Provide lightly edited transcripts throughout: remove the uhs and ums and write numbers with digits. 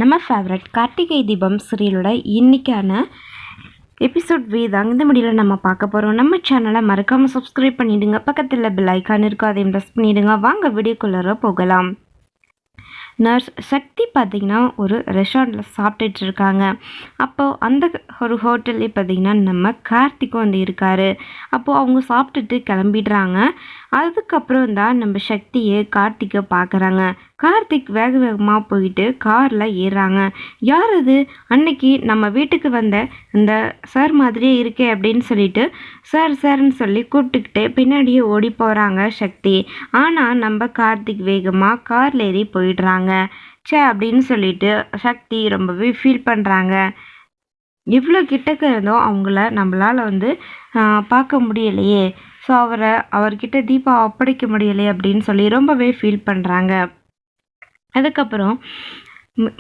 நம்ம ஃபேவரட் கார்த்திகை தீபம் சீரியலோட இன்னைக்கான எபிசோட் தாங்க இந்த முடியல நம்ம பார்க்க போகிறோம். நம்ம சேனலை மறக்காமல் சப்ஸ்கிரைப் பண்ணிவிடுங்க. பக்கத்தில் பெல் ஐக்கான் இருக்கும், அதையும் ப்ரெஸ் பண்ணிவிடுங்க. வாங்க வீடியோக்குள்ளார போகலாம். நர்ஸ் சக்தி பார்த்திங்கன்னா ஒரு ரெஸ்டாரண்ட்டில் சாப்பிட்டுட்டு இருக்காங்க. அப்போது அந்த ஒரு ஹோட்டல்லே பார்த்திங்கன்னா நம்ம கார்த்திக்கும் வந்து இருக்கார். அப்போது அவங்க சாப்பிட்டுட்டு கிளம்பிடுறாங்க. அதுக்கப்புறம் தான் நம்ம சக்தியை கார்த்திக்கை பார்க்குறாங்க. கார்த்திக் வேக வேகமாக போயிட்டு காரில் ஏறுறாங்க. யார் அது? அன்னைக்கு நம்ம வீட்டுக்கு வந்த இந்த சார் மாதிரியே இருக்கே அப்படின்னு சொல்லிட்டு சார்ன்னு சொல்லி கூப்பிட்டுக்கிட்டு பின்னாடியே ஓடி போகிறாங்க சக்தி. ஆனால் நம்ம கார்த்திக் வேகமாக காரில் ஏறி போயிடுறாங்க. அப்படின்னு சொல்லிட்டு சக்தி ரொம்பவே ஃபீல் பண்ணுறாங்க. இவ்வளோ கிட்டக்க இருந்தோம் அவங்கள நம்மளால் வந்து பார்க்க முடியலையே, ஸோ அவர்கிட்ட தீபா ஒப்படைக்க முடியலையே அப்படின்னு சொல்லி ரொம்பவே ஃபீல் பண்ணுறாங்க. அதுக்கப்புறம்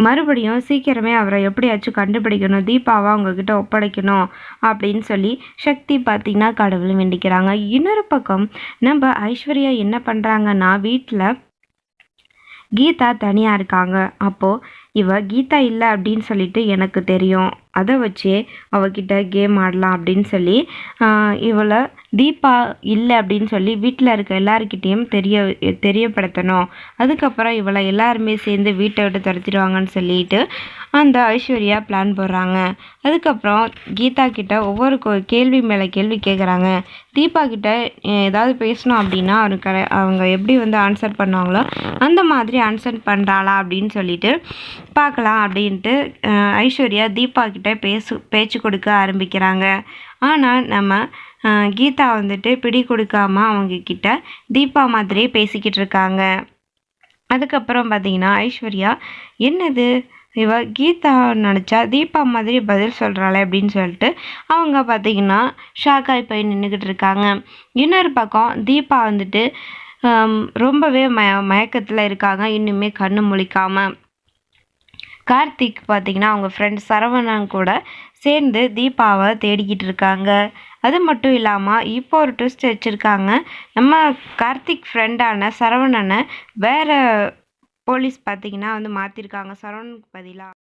மறுபடியும் சீக்கிரமே அவரை எப்படியாச்சும் கண்டுபிடிக்கணும், தீபாவை அவங்கக்கிட்ட ஒப்படைக்கணும் அப்படின்னு சொல்லி சக்தி பார்த்திங்கன்னா கடவுளை வேண்டிக்கிறாங்க. இன்னொரு பக்கம் நம்ம ஐஸ்வர்யா என்ன பண்ணுறாங்கன்னா, வீட்டில் கீதா தனியாக இருக்காங்க. அப்போது கீதா இல்லை அப்படின்னு சொல்லிட்டு எனக்கு தெரியும், அதை வச்சே அவகிட்ட கேம் ஆடலாம் அப்படின்னு சொல்லி இவளை தீபா இல்லை அப்படின்னு சொல்லி வீட்டில் இருக்க எல்லாருக்கிட்டேயும் தெரியப்படுத்தணும். அதுக்கப்புறம் இவளை எல்லாருமே சேர்ந்து வீட்டை விட்டு துரத்திடுவாங்கன்னு சொல்லிட்டு அந்த ஐஸ்வர்யா பிளான் போடுறாங்க. அதுக்கப்புறம் கீதா கிட்ட ஒவ்வொரு கேள்வி மேலே கேள்வி கேட்குறாங்க. தீபா கிட்ட ஏதாவது பேசணும் அப்படின்னா அவங்க எப்படி வந்து ஆன்சர் பண்ணுவாங்களோ அந்த மாதிரி ஆன்சர் பண்ணுறாளா அப்படின்னு சொல்லிட்டு பார்க்கலாம் அப்படின்ட்டு ஐஸ்வர்யா தீபா கிட்ட பேச்சு கொடுக்க ஆரம்பிக்கிறாங்க. ஆனால் நம்ம கீதா வந்துட்டு பிடி கொடுக்காம அவங்கக்கிட்ட தீபா மாதிரியே பேசிக்கிட்டு இருக்காங்க. அதுக்கப்புறம் பார்த்தீங்கன்னா ஐஸ்வர்யா என்னது கீதா நினச்சா தீபா மாதிரி பதில் சொல்கிறாளே அப்படின்னு சொல்லிட்டு அவங்க பார்த்திங்கன்னா ஷாக்காய் போய் நின்றுக்கிட்டு இருக்காங்க. இன்னொரு பக்கம் தீபா வந்துட்டு ரொம்பவே மயக்கத்தில் இருக்காங்க, இன்னுமே கண்ணு முழிக்காமல். கார்த்திக் பார்த்திங்கன்னா அவங்க ஃப்ரெண்ட் சரவணன் கூட சேர்ந்து தீபாவை தேடிக்கிட்டு இருக்காங்க. அது மட்டும் இல்லாமல் இப்போ ஒரு ட்விஸ்ட் வச்சுருக்காங்க. நம்ம கார்த்திக் ஃப்ரெண்டான சரவணனை வேறு போலீஸ் பார்த்திங்கன்னா வந்து மாற்றிருக்காங்க. சரவணனுக்கு பதிலாக